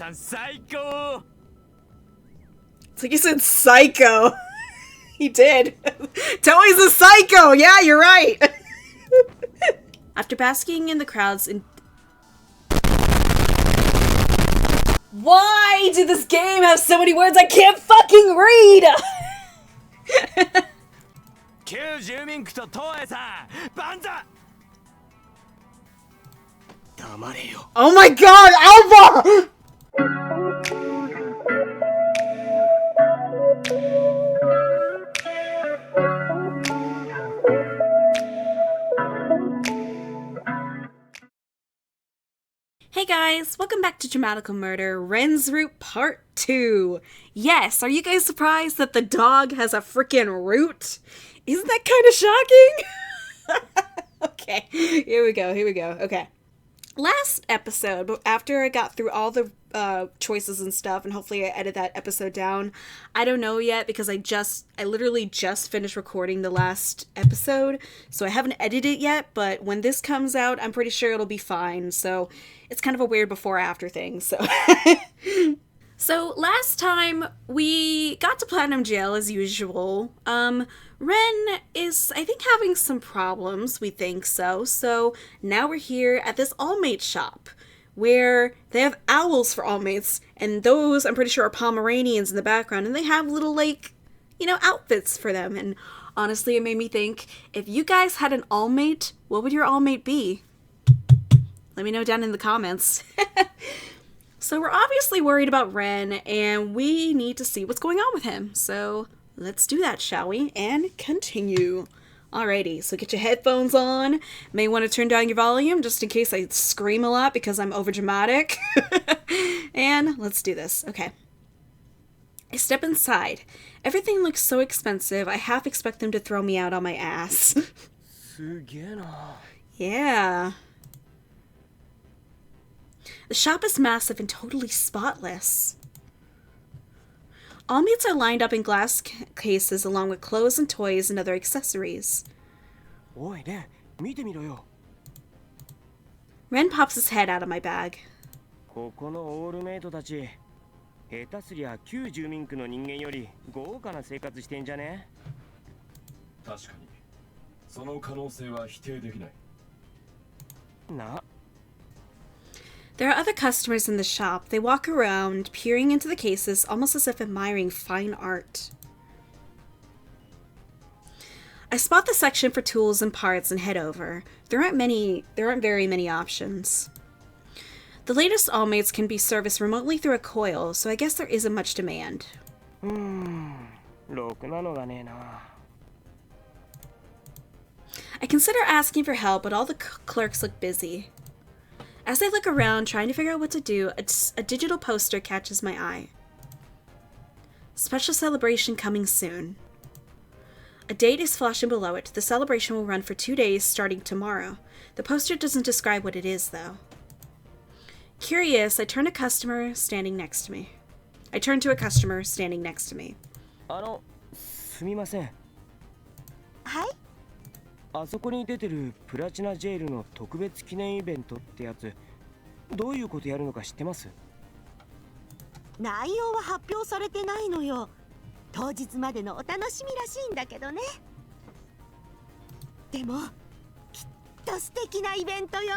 It's like you said psycho. He did. Toei's a psycho! Yeah, you're right! After basking in the crowds in... Why did this game have so many words I can't fucking read?! Oh my god, Alba! Hey guys, welcome back to Dramatical Murder, Ren's Root Part 2. Yes, are you guys surprised that the dog has a freaking root? Isn't that kind of shocking? Okay, here we go, okay. Last episode, after I got through all the choices and stuff, and hopefully I edit that episode down, I don't know yet because I literally just finished recording the last episode, so I haven't edited it yet, but when this comes out, I'm pretty sure it'll be fine, so it's kind of a weird before-after thing, so... So, last time, we got to Platinum Jail as usual. Ren is, I think, having some problems, we think so now we're here at this all-mate shop, where they have owls for all-mates, and those, I'm pretty sure, are Pomeranians in the background, and they have little, like, you know, outfits for them, and honestly, it made me think, if you guys had an all-mate, what would your all-mate be? Let me know down in the comments. So we're obviously worried about Ren, and we need to see what's going on with him. So let's do that, shall we? And continue. Alrighty, so get your headphones on. May want to turn down your volume just in case I scream a lot because I'm overdramatic. And let's do this. Okay. I step inside. Everything looks so expensive, I half expect them to throw me out on my ass. Yeah. The shop is massive and totally spotless. All meats are lined up in glass cases along with clothes and toys and other accessories. Ren pops his head out of my bag. There are other customers in the shop. They walk around, peering into the cases, almost as if admiring fine art. I spot the section for tools and parts and head over. There aren't very many options. The latest all-mates can be serviced remotely through a coil, so I guess there isn't much demand. I consider asking for help, but all the clerks look busy. As I look around, trying to figure out what to do, a digital poster catches my eye. Special celebration coming soon. A date is flashing below it. The celebration will run for 2 days, starting tomorrow. The poster doesn't describe what it is, though. Curious, I turn to a customer standing next to me. はいあそこに出てるプラチナジェイルの特別記念イベントってやつ、どういうことやるのか知ってます？内容は発表されてないのよ。当日までのお楽しみらしいんだけどね。でもきっと素敵なイベントよ。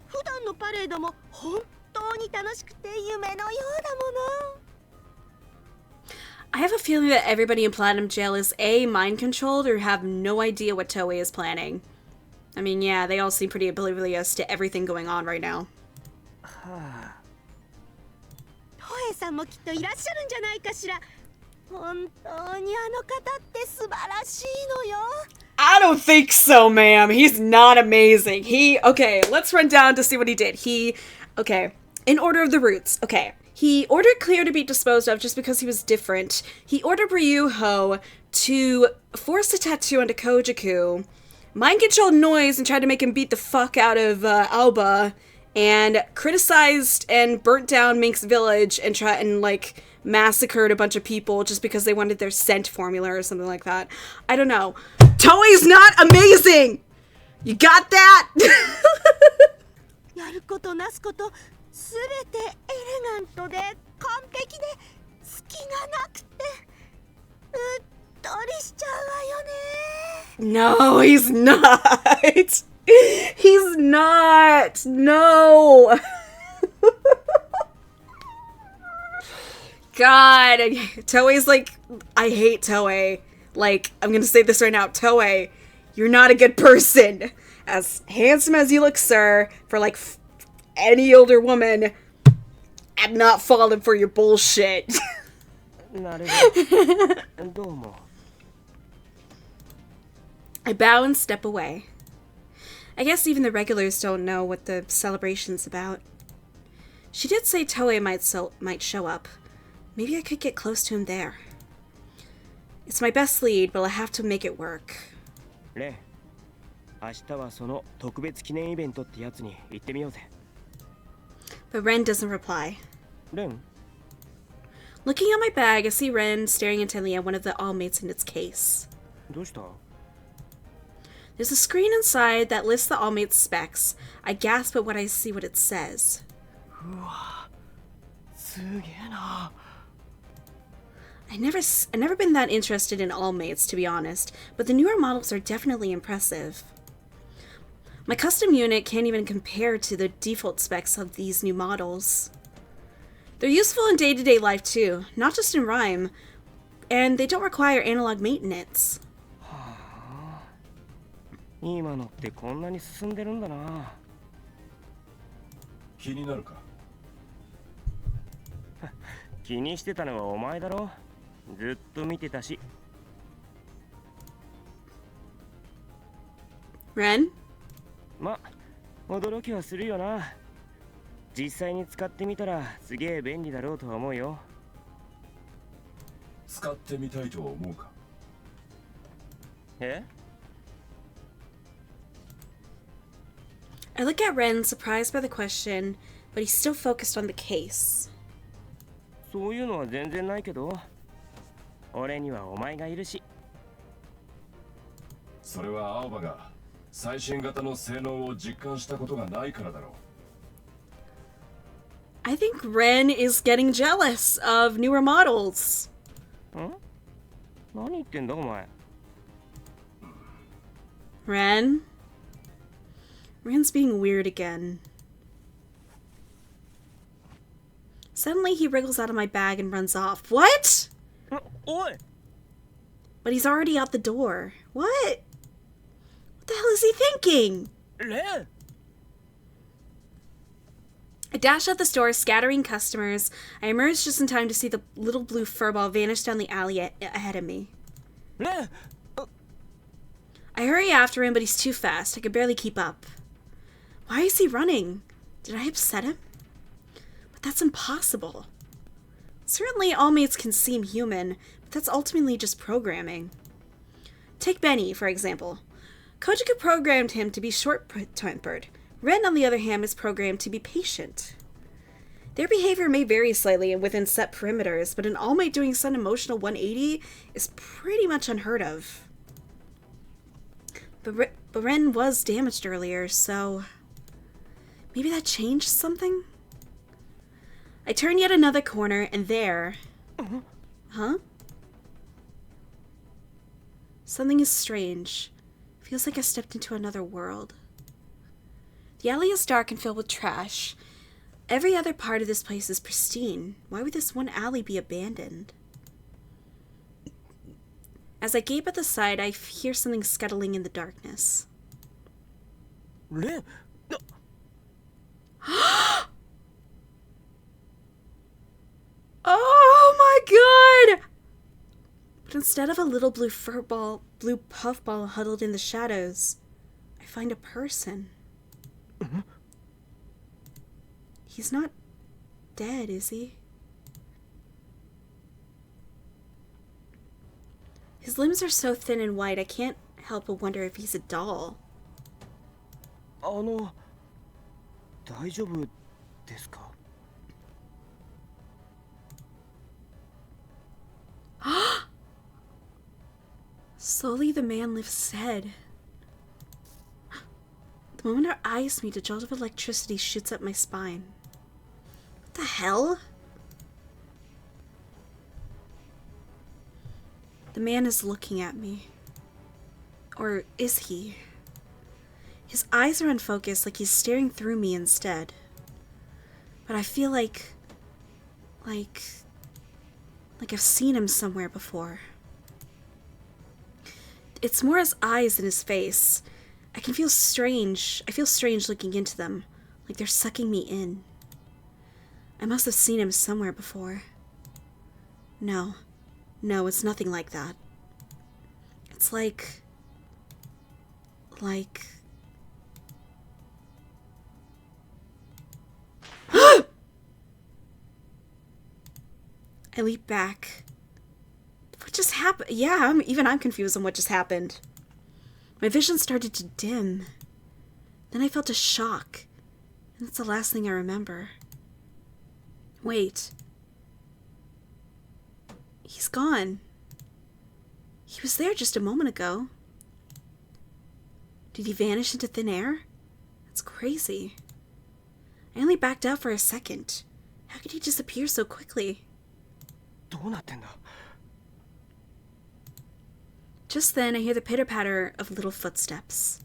普段のパレードも本当に楽しくて夢のようだもの。I have a feeling that everybody in Platinum Jail is A, mind-controlled, or have no idea what Toei is planning. I mean, yeah, they all seem pretty oblivious to everything going on right now. トエさんもきっといらっしゃるんじゃないかしら。本当にあの方って素晴らしいのよ。I don't think so, ma'am. He's not amazing. Okay, let's run down to see what he did. Okay, in order of the roots. Okay. He ordered Clear to be disposed of just because he was different. He ordered Ryuho to force a tattoo onto Kojiku, mind-controlled Noise and tried to make him beat the fuck out of Alba, and criticized and burnt down Mink's village and like, massacred a bunch of people just because they wanted their scent formula or something like that. I don't know. Toei's not amazing! You got that? やることなすことすべてエレガントで完璧で隙がなくてうっとりしちゃうわよね。 No, he's not. He's not. No. God, Toei's like, I hate Toei. Like, I'm gonna say this right now, Toei, you're not a good person. As handsome as you look, sir, for like any older woman, I'm not falling for your bullshit. なるほど。どうも。I bow and step away. I guess even the regulars don't know what the celebration's about. She did say Toei might show up. Maybe I could get close to him there. It's my best lead, but I'll have to make it work. レン、明日はその特別記念イベントってやつに行ってみようぜ。But Ren doesn't reply. レン、 Looking at my bag, I see Ren staring intently at one of the all-mates in its case. どうした？ There's a screen inside that lists the all-mates specs. I gasp at what I see what it says. うわ、すげえな。I never been that interested in all-mates, to be honest, but the newer models are definitely impressive. My custom unit can't even compare to the default specs of these new models. They're useful in day-to-day life too, not just in Rhyme, and they don't require analog maintenance. 今のってこんなに進んでるんだな。気になるか？気にしてたのはお前だろ。ずっと見てたし。Ren? ま、驚きはするよな。実際に使ってみたらすげえ便利だろうとは思うよ。使ってみたいとは思うか？え？ I look at Ren, surprised by the question, but he's still focused on the case. そういうのは全然ないけど、俺にはお前がいるし。それは青葉が最新型の性能を実感したことがないからだろう。I think Ren is getting jealous of newer models. ん？何言ってんだお前。Ren? Ren's being weird again. Suddenly he wriggles out of my bag and runs off. What? おい！ But he's already out the door. What? What the hell is he thinking? レン！ I dash out the store, scattering customers. I emerge just in time to see the little blue furball vanish down the alley ahead of me. レン！ I hurry after him, but he's too fast. I can barely keep up. Why is he running? Did I upset him? But that's impossible. Certainly, all mates can seem human, but that's ultimately just programming. Take Benny, for example. Kojika programmed him to be short-tempered. Ren, on the other hand, is programmed to be patient. Their behavior may vary slightly and within set perimeters, but an all-mate doing some emotional 180 is pretty much unheard of. But Ren was damaged earlier, so maybe that changed something? I turn yet another corner, and there... Huh? Something is strange. Feels like I stepped into another world. The alley is dark and filled with trash. Every other part of this place is pristine. Why would this one alley be abandoned? As I gape at the side, I hear something scuttling in the darkness. レン！ Oh my god! But instead of a little blue puffball huddled in the shadows, I find a person. He's not dead, is he? His limbs are so thin and white, I can't help but wonder if he's a doll. 大丈夫ですか？ Slowly, the man lifts his head. The moment our eyes meet, a jolt of electricity shoots up my spine. The hell? The man is looking at me. Or is he? His eyes are unfocused, like he's staring through me instead. But I feel like I've seen him somewhere before. It's more his eyes than his face. I feel strange looking into them, like they're sucking me in. I must have seen him somewhere before. No, it's nothing like that. It's like... I leap back. What just happened? Yeah, I'm confused on what just happened. My vision started to dim. Then I felt a shock. And that's the last thing I remember. Wait. He's gone. He was there just a moment ago. Did he vanish into thin air? That's crazy. I only backed out for a second. How could he disappear so quickly? どうなってんだ? Just then, I hear the pitter-patter of little footsteps.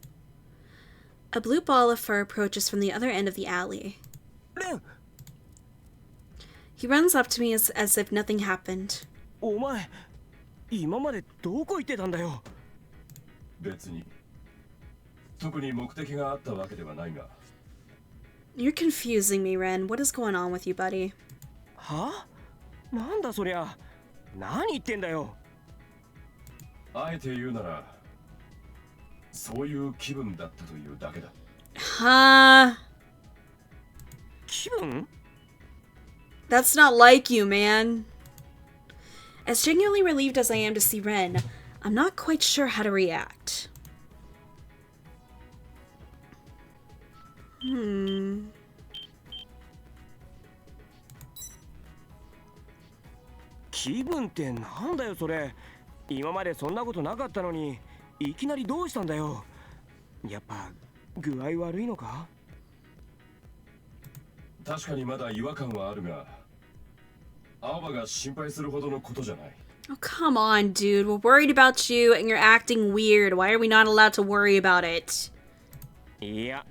A blue ball of fur approaches from the other end of the alley. Ren! He runs up to me as if nothing happened. お前、今までどこ行ってたんだよ? 別に特に目的があったわけではないが。 You're confusing me, Ren. What is going on with you, buddy? は? なんだそりゃ。何言ってんだよ。あえて言うなら、そういう気分だったというだけだ。気分? That's not like you, man. As genuinely relieved as I am to see Ren, I'm not quite sure how to react. 気分ってなんだよそれ。今までそんなことなかったのに、いきなりどうしたんだよ。やっぱ具合悪いのか? 確かにまだ違和感はあるが、青葉が心配するほどのことじゃない。 Oh, come on, dude. We're worried about you and you're acting weird. Why are we not allowed to worry about it? いや、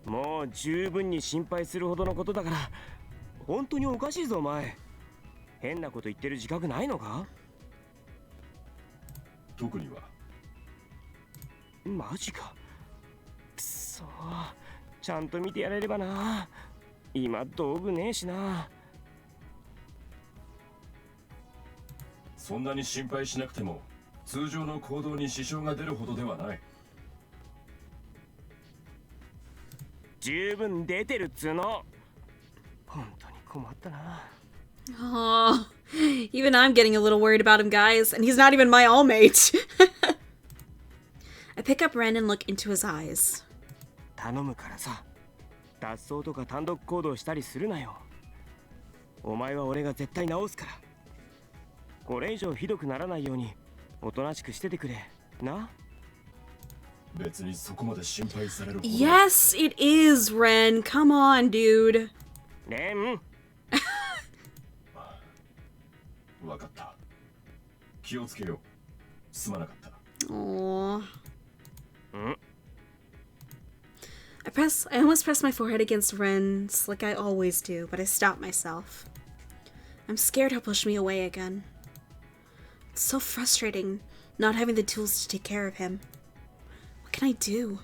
もう十分に心配するほどのことだから。本当におかしいぞお前。変なこと言ってる自覚ないのか? 特には。マジか。くそ、ちゃんと見てやれればな。今道具ねえしな。そんなに心配しなくても通常の行動に支障が出るほどではない。十分出てるっつうの。本当に困ったな。 Oh, even I'm getting a little worried about him, guys, and he's not even my all-mate. I pick up Ren and look into his eyes. 頼むからさ、脱走とか単独行動したりするなよ。お前は俺が絶対治すから。これ以上ひどくならないようにおとなしくしててくれな。別にそこまで心配されるほど。 Yes, it is, Ren. Come on, dude. レン。わかった。気をつけよう。すまなかった。 Aww. I almost press my forehead against Ren's like I always do, but I stop myself. I'm scared he'll push me away again. It's so frustrating not having the tools to take care of him. What can I do?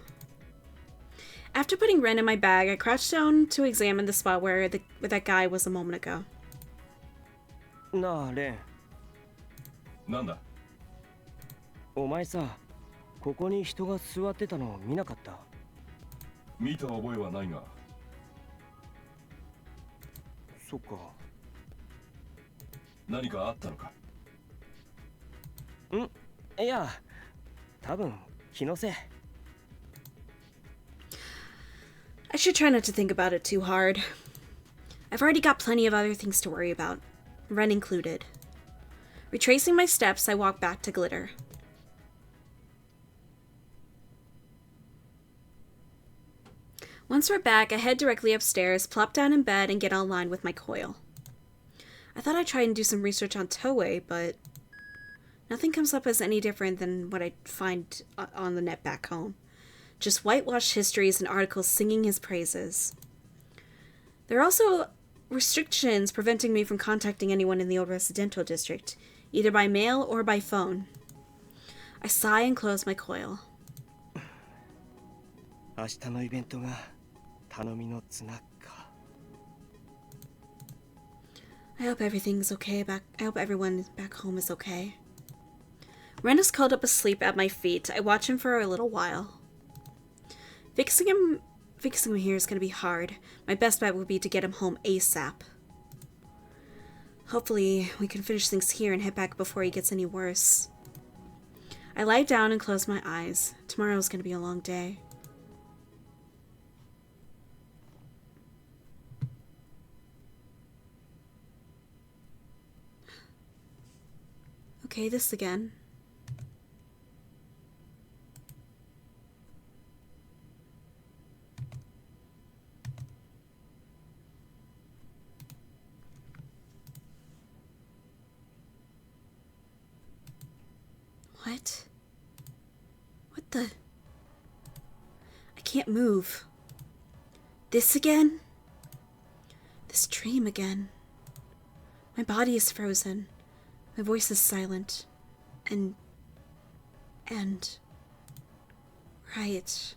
After putting Ren in my bag, I crouched down to examine the spot where that guy was a moment ago. なあレン。なんだ? お前さ、ここに人が座ってたの見なかった？見た覚えはないが。そっか。何かあったのか? いや、多分気のせい。 I should try not to think about it too hard. I've already got plenty of other things to worry about, Ren included. Retracing my steps, I walk back to Glitter. Once we're back, I head directly upstairs, plop down in bed, and get online with my coil. I thought I'd try and do some research on Toei, but nothing comes up as any different than what I find on the net back home. Just whitewashed histories and articles singing his praises. There are also restrictions preventing me from contacting anyone in the old residential district, either by mail or by phone. I sigh and close my coil. 明日のイベントが頼みの綱か。 I hope everything's okay I hope everyone back home is okay. Ren is curled up asleep at my feet. I watch him for a little while. Fixing him here is going to be hard. My best bet would be to get him home ASAP. Hopefully, we can finish things here and head back before he gets any worse. I lie down and close my eyes. Tomorrow's going to be a long day. Okay, this again. What? What the? I can't move. This again? This dream again. My body is frozen. My voice is silent. And... Right.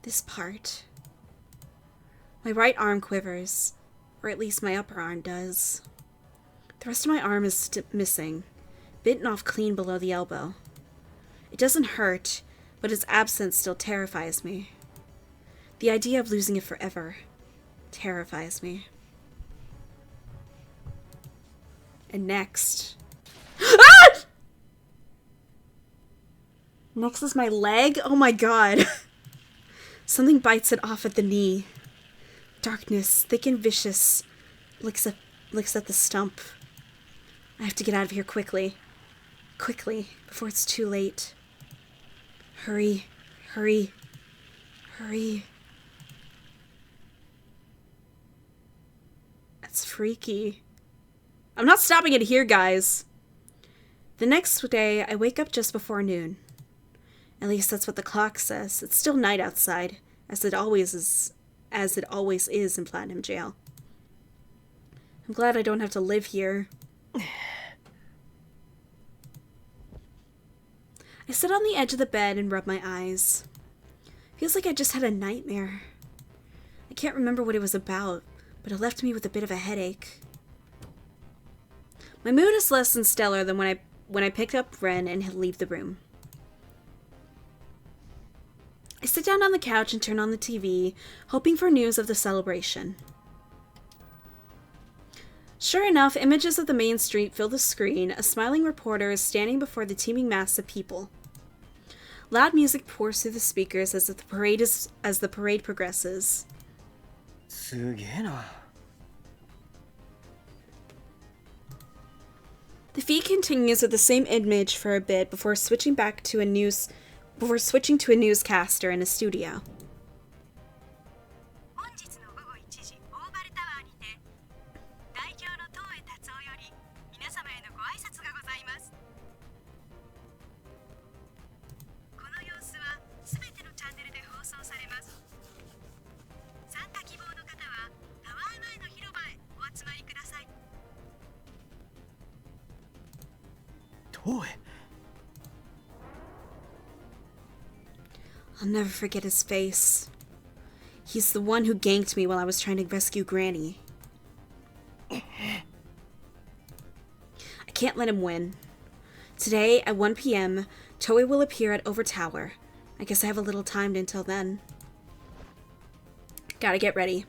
This part. My right arm quivers. Or at least my upper arm does. The rest of my arm is missing. Bitten off clean below the elbow. It doesn't hurt, but its absence still terrifies me. The idea of losing it forever terrifies me. And next... Ah! Next is my leg? Oh my god. Something bites it off at the knee. Darkness, thick and vicious, licks at the stump. I have to get out of here quickly. Quickly, before it's too late. Hurry, hurry, hurry. That's freaky. I'm not stopping it here, guys. The next day, I wake up just before noon. At least that's what the clock says. It's still night outside, as it always is in Platinum Jail. I'm glad I don't have to live here. I sit on the edge of the bed and rub my eyes. Feels like I just had a nightmare. I can't remember what it was about, but it left me with a bit of a headache. My mood is less than stellar than when I picked up Ren and leave the room. I sit down on the couch and turn on the TV, hoping for news of the celebration. Sure enough, images of the main street fill the screen. A smiling reporter is standing before the teeming mass of people. Loud music pours through the speakers as the parade progresses. すげえな。 The feed continues with the same image for a bit before switching to a newscaster in a studio. 本日の午後1時オーバルタワーにて代表の東江達夫より皆様へのご挨拶がございます。この様子はすべてのチャンネルで放送されます。参加希望の方はタワー前の広場へお集まりください。 東映。 I'll never forget his face. He's the one who ganked me while I was trying to rescue Granny. I can't let him win. Today, at 1 p.m., Toei will appear at Over Tower. I guess I have a little time until then. Gotta get ready.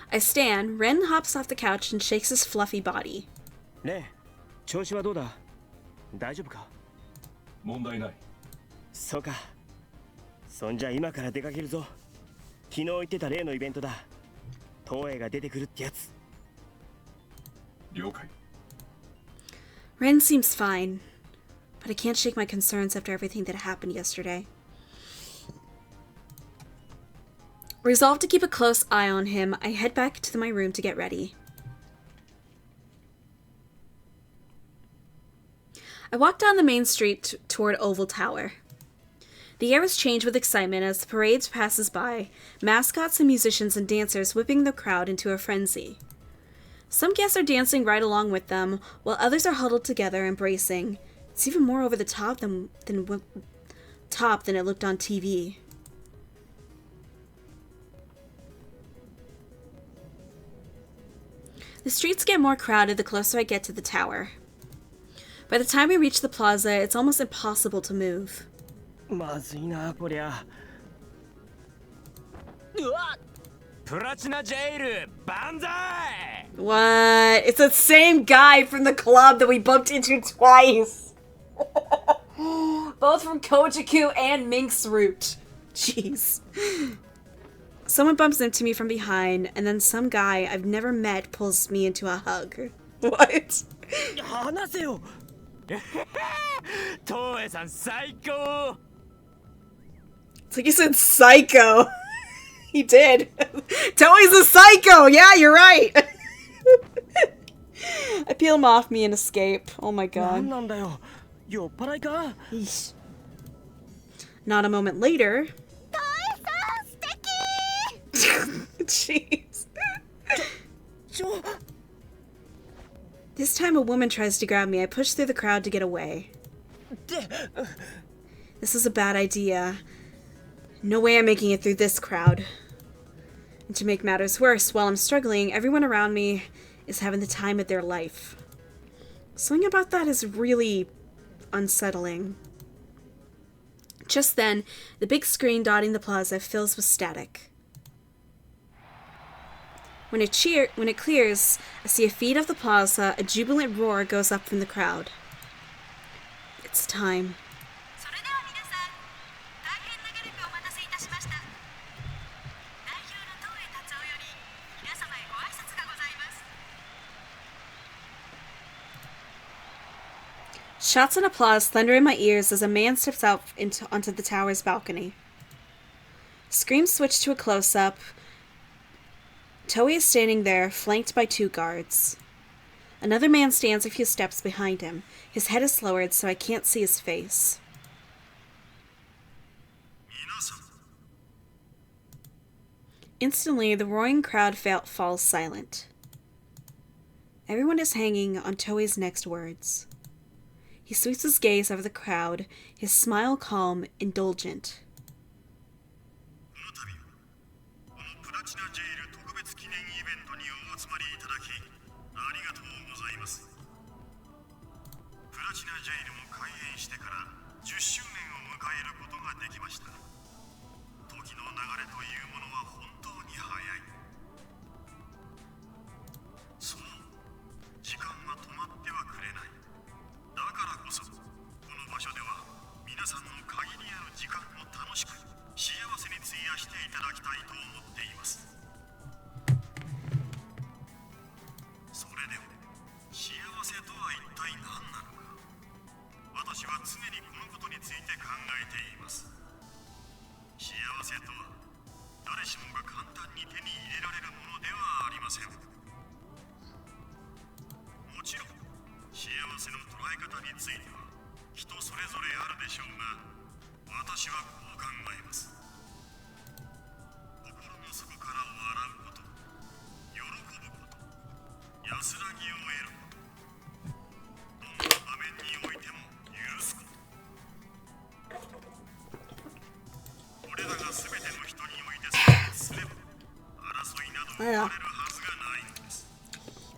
I stand, Ren hops off the couch and shakes his fluffy body. レイ、調子はどうだ？大丈夫か？問題ない。そうか。そんじゃ今から出かけるぞ。昨日言ってた例のイベントだ。東映が出てくるってやつ。了解。 Ren seems fine, but I can't shake my concerns after everything that happened yesterday. Resolved to keep a close eye on him, I head back to my room to get ready. I walk down the main street toward Oval Tower. The air is changed with excitement as the parade passes by, mascots and musicians and dancers whipping the crowd into a frenzy. Some guests are dancing right along with them, while others are huddled together, embracing. It's even more over the top than it looked on TV. The streets get more crowded the closer I get to the tower. By the time we reach the plaza, it's almost impossible to move. まずいなこりゃ。うわっ、プラチナジェイル万歳。 What? It's the same guy from the club that we bumped into twice. Both from Kojiku and Mink's Route. Jeez. Someone bumps into me from behind, and then some guy I've never met pulls me into a hug. What? 話せよ。東映さん最高。 It's like you said psycho. He did. Toei's a psycho. Yeah, you're right. I peel him off me and escape. Oh my god. なんだよ。酔っ払いか。 Yeesh. Not a moment later. Jeez. This time a woman tries to grab me. I push through the crowd to get away. This is a bad idea. No way I'm making it through this crowd. And to make matters worse, while I'm struggling, everyone around me is having the time of their life. Something about that is really unsettling. Just then, the big screen dotting the plaza fills with static. When it clears, I see a feed of the plaza. A jubilant roar goes up from the crowd. It's time. それでは皆さん、大変長らくお待たせいたしました。代表の東江達夫より皆様へご挨拶がございます。 Shots and applause thunder in my ears as a man steps out onto the tower's balcony. Screams switch to a close-up. Toei is standing there, flanked by 2 guards. Another man stands a few steps behind him. His head is lowered so I can't see his face. Instantly, the roaring crowd falls silent. Everyone is hanging on Toei's next words. He sweeps his gaze over the crowd, his smile calm, indulgent.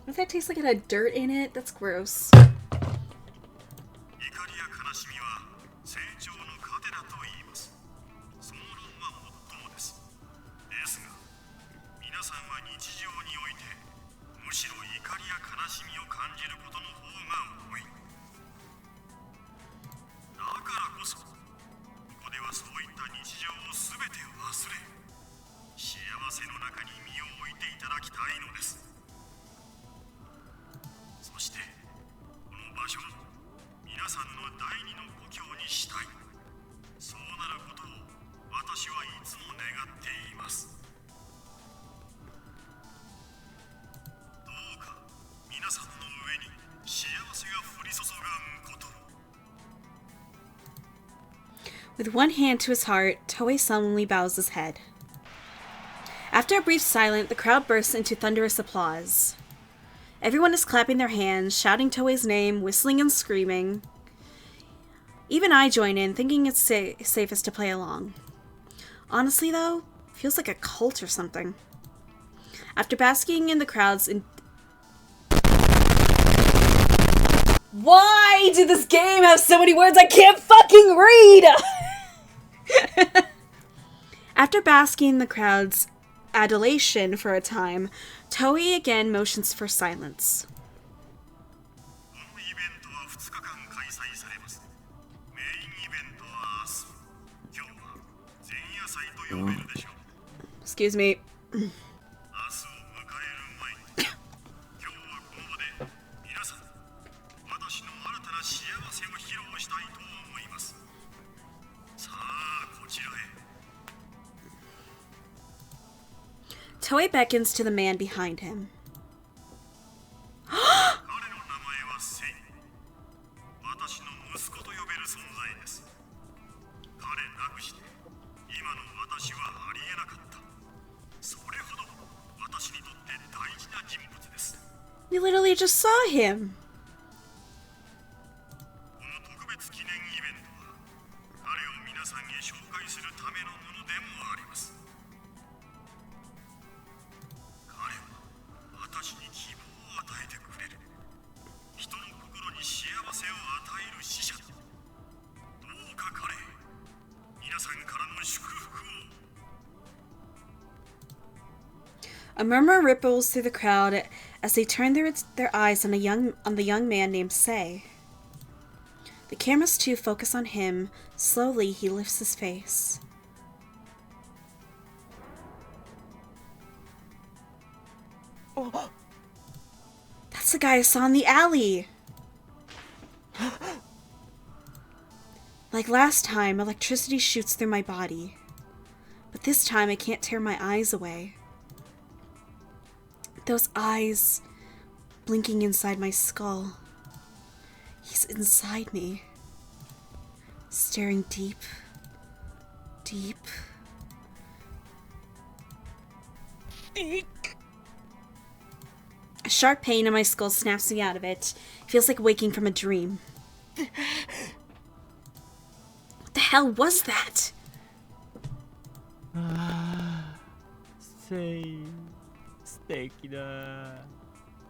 'Does that taste like it had dirt in it? That's gross. With one hand to his heart, Toei solemnly bows his head. After a brief silence, the crowd bursts into thunderous applause. Everyone is clapping their hands, shouting Toei's name, whistling and screaming. Even I join in, thinking it's safest to play along. Honestly, though, it feels like a cult or something. After basking in the crowds in... Why did this game have so many words I can't fucking read? After basking in the crowd's adulation for a time, Toei again motions for silence. Excuse me. Toei beckons to the man behind him. We literally just saw him. A murmur ripples through the crowd as they turn their eyes on the young man named Sei. The cameras too focus on him. Slowly, he lifts his face. Oh. That's the guy I saw in the alley! Like last time, electricity shoots through my body. But this time, I can't tear my eyes away. Those eyes blinking inside my skull. He's inside me. Staring deep, deep. Eek. A sharp pain in my skull snaps me out of it. It feels like waking from a dream. What the hell was that? Say.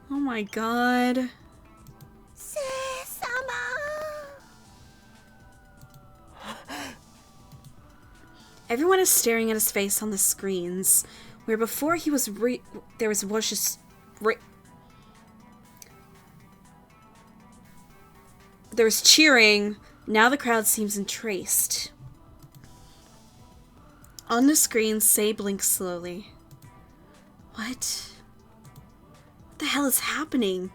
Oh my god. Everyone is staring at his face on the screens, where before he was there was cheering. Now the crowd seems entraced. On the screen, Sei blinks slowly. What? What the hell is happening?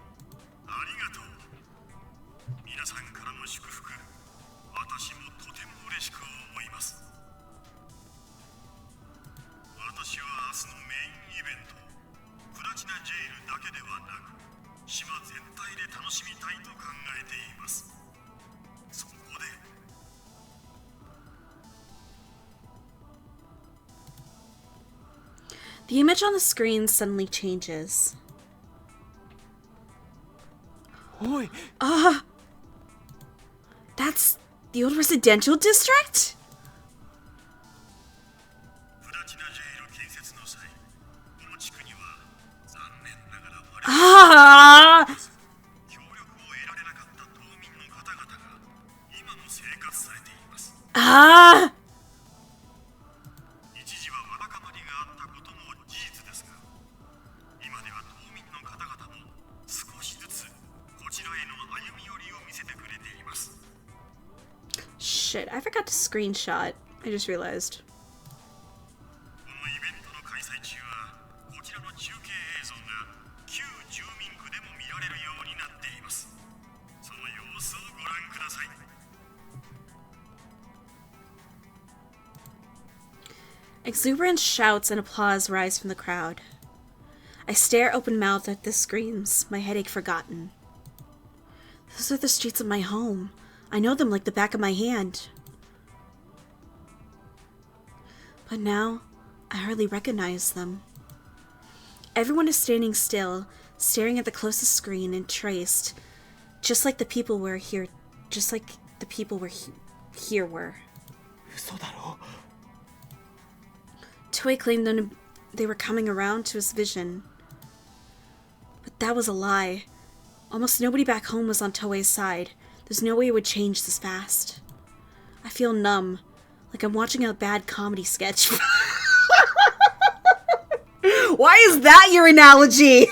The image on the screen suddenly changes. Oi! That's the old residential district? Ah! Ah! Shit, I forgot to screenshot. I just realized. Exuberant shouts and applause rise from the crowd. I stare open-mouthed at the screens, my headache forgotten. Those are the streets of my home. I know them like the back of my hand. But now, I hardly recognize them. Everyone is standing still, staring at the closest screen and traced, just like the people were here, here were. 嘘だろ Toei claimed them they were coming around to his vision. But that was a lie. Almost nobody back home was on Toei's side. There's no way it would change this fast. I feel numb, like I'm watching a bad comedy sketch. Why is that your analogy?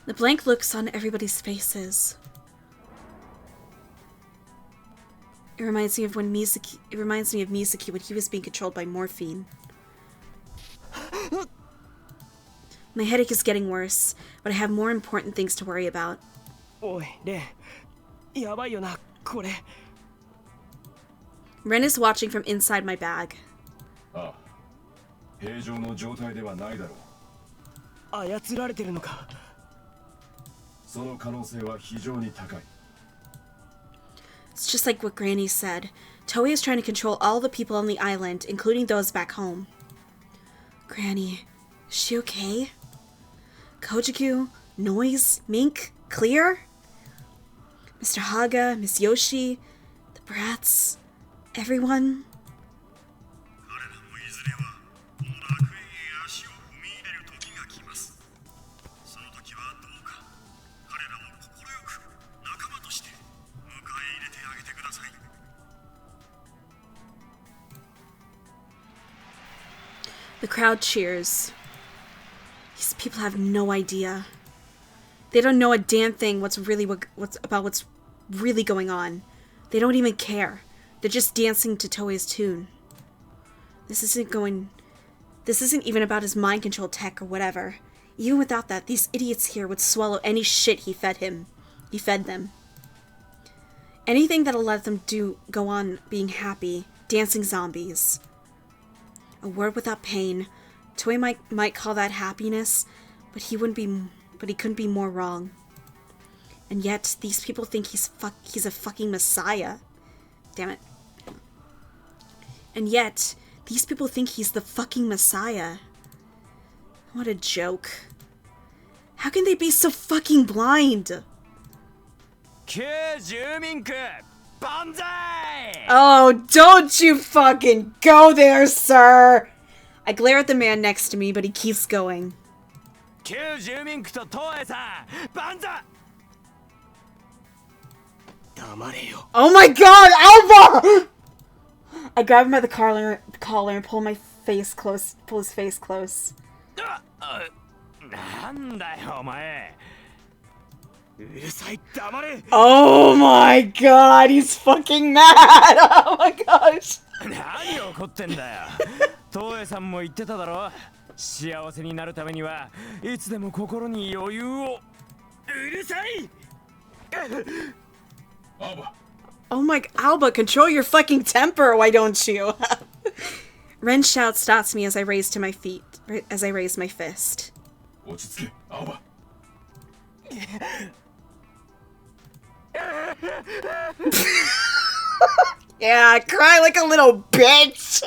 The blank looks on everybody's faces. It reminds me of Mizuki when he was being controlled by morphine. My headache is getting worse, but I have more important things to worry about. おいレンやばいよなこれ Ren is watching from inside my bag. ああ、平常の状態ではないだろう。操られてるのかその可能性は非常に高い。It's just like what Granny said. Toei is trying to control all the people on the island, including those back home. Granny, is she okay? Kojiku, Noise, Mink, Clear? Mr. Haga, Miss Yoshi, the brats, everyone? 彼らもいずれはこの楽園へ足を踏み入れる時が来ます。その時はどうか彼らを快く仲間として迎え入れてあげてください。The crowd cheers. These people have no idea. They don't know a damn thing what's really going on. They don't even care. They're just dancing to Toei's tune. This isn't even about his mind control tech or whatever. Even without that, these idiots here would swallow any shit he fed them. Anything that'll let them go on being happy, dancing zombies. A word without pain. Toei might call that happiness, but he couldn't be more wrong. And yet, these people think he's a fucking messiah. Damn it. And yet, these people think he's the fucking messiah. What a joke. How can they be so fucking blind? Oh, don't you fucking go there, sir! I glare at the man next to me, but he keeps going. Oh my god, Alba! I grab him by the collar and pull his face close. Oh my god, he's fucking mad! Oh my gosh! 何怒ってんだよ東映さんも言ってただろ幸せになるためにはいつでも心に余裕をうるさい Alba. Oh my, Alba, control your fucking temper, why don't you? Ren's shout stops me as I raise my fist. 落ち着け、Alba. Yeah, cry like a little bitch!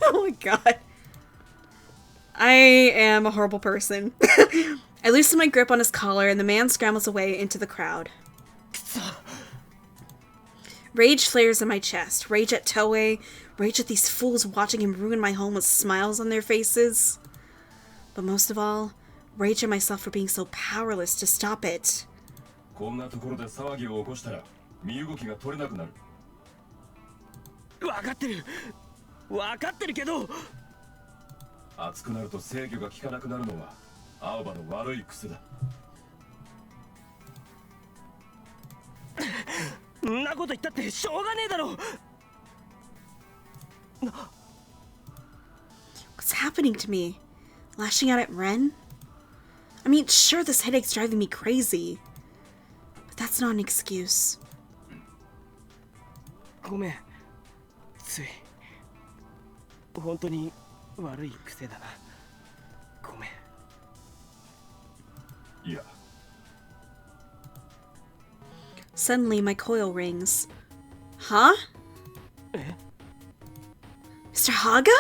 Oh my god. I am a horrible person. I loosen my grip on his collar and the man scrambles away into the crowd. Rage flares in my chest. Rage at Toei. Rage at these fools watching him ruin my home with smiles on their faces. But most of all, rage at myself for being so powerless to stop it. こんなところで騒ぎを起こしたら身動きが取れなくなる。分かってるけど熱くなると制御が効かなくなるのは青葉の悪い癖だ。んなこと言ったってしょうがねえだろ What's happening to me? Lashing out at Ren? I mean, sure, this headache's driving me crazy. But that's not an excuse. ごめんつい本当に悪い癖だなごめんいや。Suddenly, my coil rings. Huh? Mr. Haga?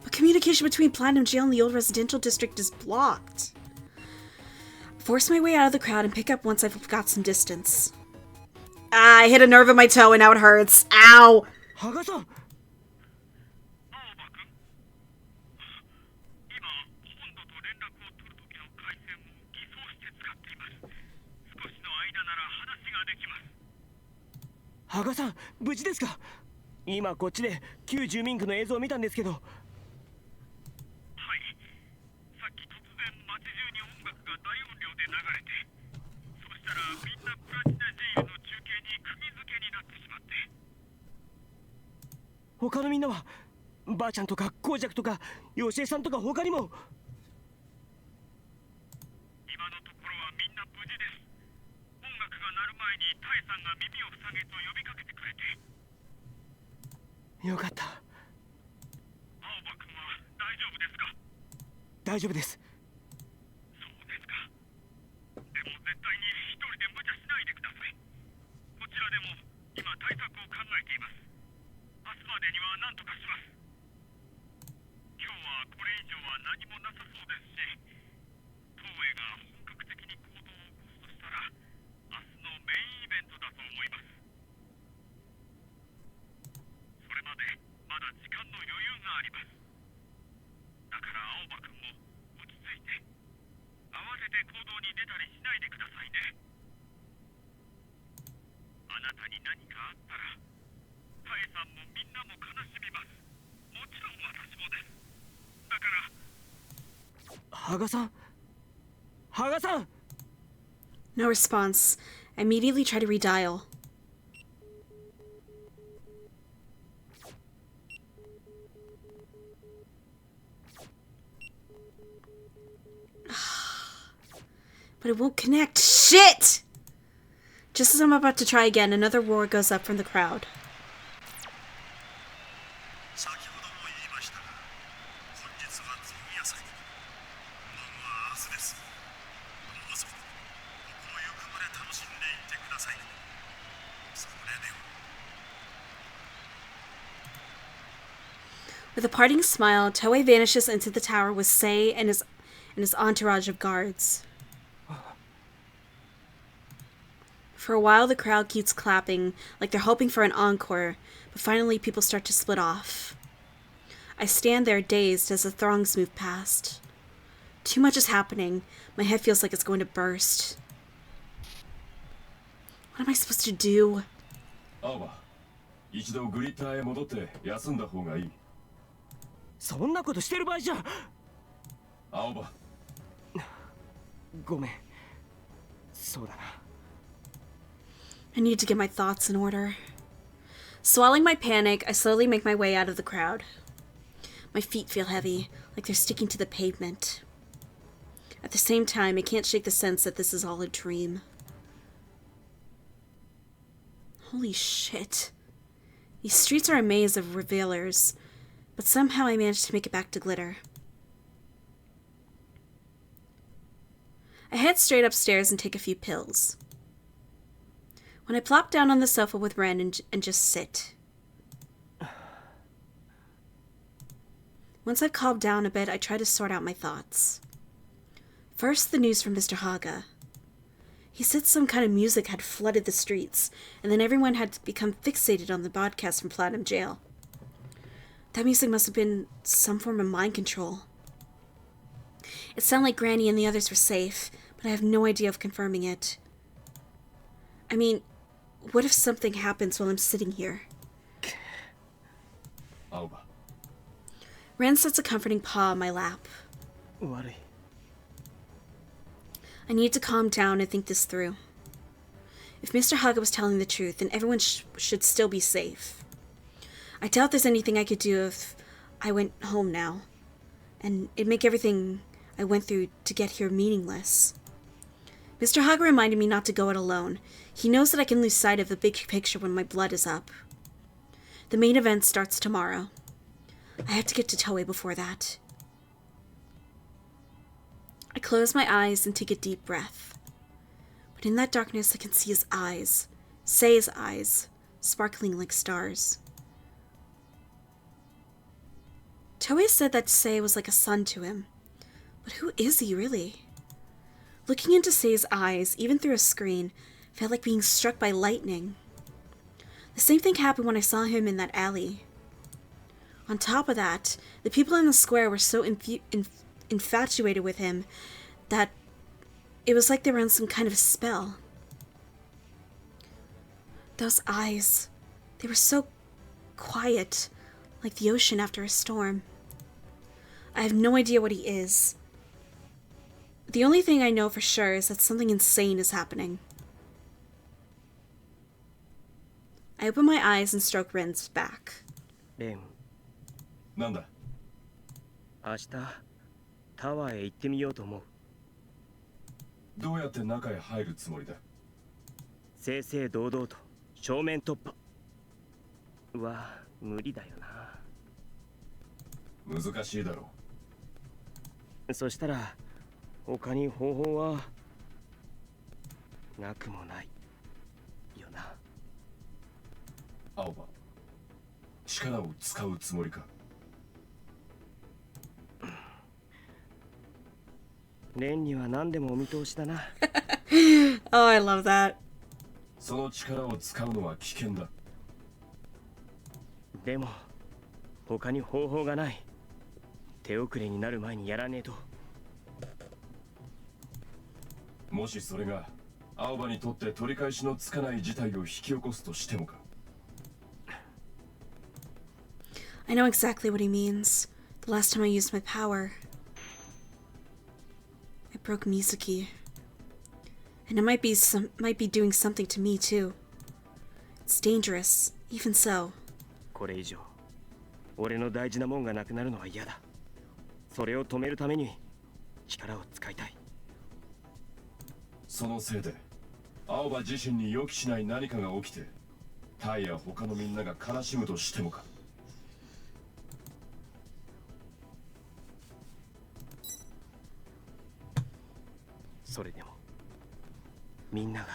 But communication between Platinum Jail and the old residential district is blocked. I force my way out of the crowd and pick up once I've got some distance. Ah, I hit a nerve in my toe and now it hurts. Ow! 羽賀さん。青葉君、今本土と連絡を取る時の回線を偽装して使っています。少しの間なら話ができます。羽賀さん、無事ですか？今こっちで旧住民区の映像を見たんですけど。はい。さっき突然街中に音楽が大音量で流れて、そしたらみんなプラチナジールの中継に釘付けになってしまって。他のみんなはばあちゃんとかコウジャクとかヨシエさんとか他にも。今のところはみんな無事です。音楽が鳴る前にタエさんが耳を塞げと呼びかけてくれて。よかった。青葉君は大丈夫ですか？大丈夫です。そうですか。でも絶対に一人で無茶しないでください。こちらでも今対策を考えています。明日までには何とかします。今日はこれ以上は何もなさそうですし、東映が本格的に行動を起こすとしたら明日のメインイベントだと思います。それまでまだ時間の余裕があります。だから青葉君も落ち着いて、慌てて行動に出たりしないでくださいね。あなたに何かあったらタエさんもみんなも悲しみます。もちろん私もです。だから羽賀さん、羽賀さん。 No response. I immediately try to redial. But it won't connect. Shit! Just as I'm about to try again, another roar goes up from the crowd. 先ほども言いましたが、本日は前夜祭。本番は明日です。どうぞ心ゆくまで楽しんでいってください。それでは。With a parting smile, Toei vanishes into the tower with Sei and his entourage of guards. For a while, the crowd keeps clapping, like they're hoping for an encore, but finally people start to split off. I stand there dazed as the throngs move past. Too much is happening. My head feels like it's going to burst. What am I supposed to do? 青葉、一度グリッターへ戻って休んだ方がいい。そんなことしてる場合じゃ。青葉、ごめん。そうだな。I need to get my thoughts in order. Swallowing my panic, I slowly make my way out of the crowd. My feet feel heavy, like they're sticking to the pavement. At the same time, I can't shake the sense that this is all a dream. Holy shit. These streets are a maze of revealers, but somehow I managed to make it back to Glitter. I head straight upstairs and take a few pills. When I plop down on the sofa with Ren and just sit. Once I've calmed down a bit, I try to sort out my thoughts. First, the news from Mr. Haga. He said some kind of music had flooded the streets, and then everyone had become fixated on the broadcast from Platinum Jail. That music must have been some form of mind control. It sounded like Granny and the others were safe, but I have no idea of confirming it. I mean, what if something happens while I'm sitting here? 青葉、 Ren sets a comforting paw on my lap. 悪い。 I need to calm down and think this through. If Mr. Haga was telling the truth, then everyone should still be safe. I doubt there's anything I could do if I went home now, and it'd make everything I went through to get here meaningless. Mr. Haga reminded me not to go it alone. He knows that I can lose sight of the big picture when my blood is up. The main event starts tomorrow. I have to get to Toei before that. I close my eyes and take a deep breath. But in that darkness, I can see his eyes. Sei's eyes, sparkling like stars. Toei said that Sei was like a son to him. But who is he, really? Looking into Sei's eyes, even through a screen, felt like being struck by lightning. The same thing happened when I saw him in that alley. On top of that, the people in the square were so infatuated with him that it was like they were on some kind of spell. Those eyes, they were so quiet, like the ocean after a storm. I have no idea what he is. The only thing I know for sure is that something insane is happening. I open my eyes and stroke Ren's back. レン、なんだ。明日タワーへ行ってみようと思う。どうやって中へ入るつもりだ。正々堂々と正面突破は無理だよな。難しいだろそしたら他に方法はなくもないよな。青葉、力を使うつもりか。レンには何でもお見通しだな。Oh, I love that. その力を使うのは危険だ。でも他に方法がない。手遅れになる前にやらねえと。もしそれが青葉にとって取り返しのつかない事態を引き起こすとしてもか。I know exactly what he means. The last time I used my power, I broke Mizuki. And it might be doing something to me too. It's dangerous, even so. これ以上俺の大事なもんがなくなるのは嫌だ。それを止めるために力を使いたい。そのせいで青葉自身に予期しない何かが起きてタイや他のみんなが悲しむとしてもか。それでもみんな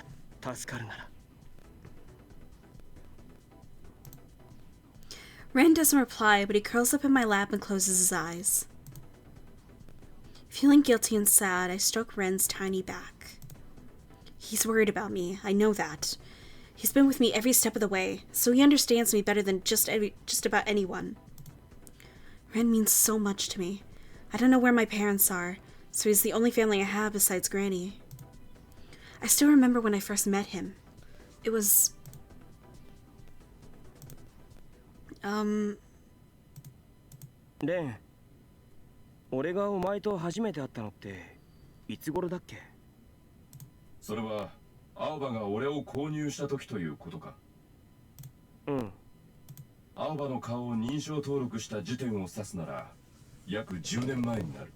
が助かるなら。Ren doesn't reply, but he curls up in my lap and closes his eyes. Feeling guilty and sad, I stroke Ren's tiny back. He's worried about me, I know that. He's been with me every step of the way, so he understands me better than just about anyone. Ren means so much to me. I don't know where my parents are, so he's the only family I have besides Granny. I still remember when I first met him. It was... レン、俺がお前と初めて会ったのっていつ頃だっけ？それは青葉が俺を購入した時ということか。うん。青葉の顔を認証登録した時点を指すなら約10年前になる。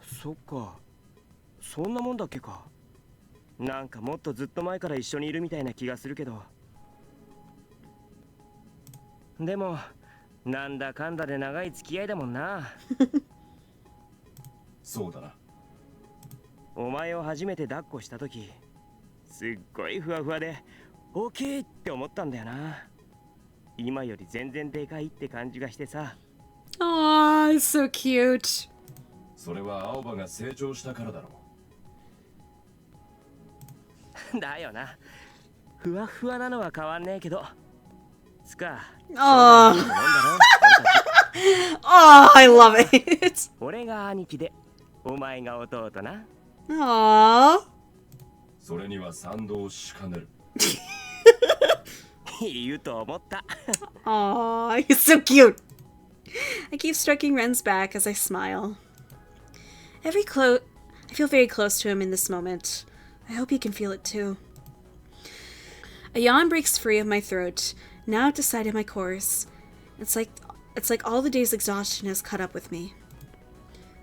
そっか、そんなもんだっけか。なんかもっとずっと前から一緒にいるみたいな気がするけど。でもなんだかんだで長い付き合いだもんな。そうだな。お前を初めて抱っこした時すっごいふわふわで大きいって思ったんだよな。今より全然でかいって感じがしてさ。Aww, it's so cute. それは青葉が成長したからだろう。だよな。ふわふわなのは変わんねえけど。つか。Oh, oh, I love it. 俺が兄貴でお前が弟な。Aww. それには賛同しかねる。言うと思った。Aww, he's so cute. I keep stroking Ren's back as I smile. I feel very close to him in this moment. I hope he can feel it too. A yawn breaks free of my throat. Now I've decided my course. It's like all the day's exhaustion has caught up with me.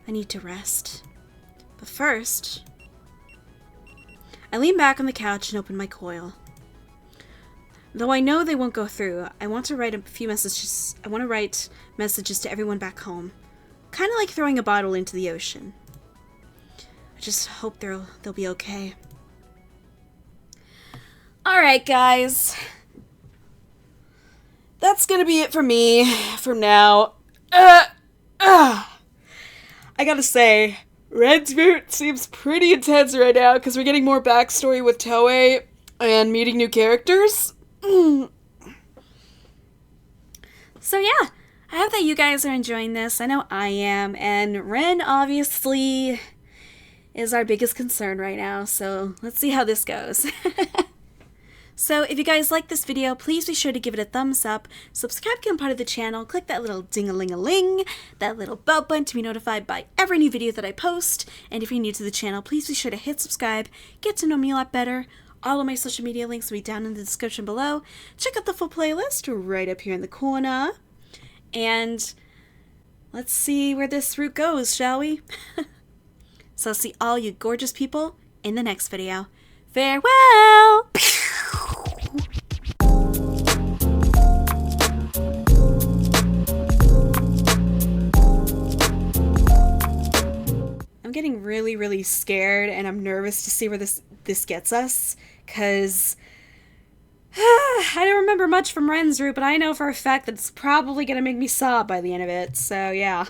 I need to rest. But first, I lean back on the couch and open my coil. Though I know they won't go through, I want to write a few messages. I want to write messages to everyone back home. Kind of like throwing a bottle into the ocean. I just hope they'll be okay. Alright, guys. That's gonna be it for me from now. I gotta say, Ren's route seems pretty intense right now because we're getting more backstory with Toei and meeting new characters. So yeah, I hope that you guys are enjoying this. I know I am, and Ren obviously is our biggest concern right now, so let's see how this goes. So if you guys like this video, please be sure to give it a thumbs up, subscribe to become part of the channel, click that little ding-a-ling-a-ling, that little bell button to be notified by every new video that I post, and if you're new to the channel, please be sure to hit subscribe, get to know me a lot better. All of my social media links will be down in the description below. Check out the full playlist right up here in the corner, and let's see where this route goes, shall we? So I'll see all you gorgeous people in the next video. Farewell! I'm getting really, really scared, and I'm nervous to see where this gets us, because I don't remember much from Ren's route, but I know for a fact that it's probably going to make me sob by the end of it, so yeah.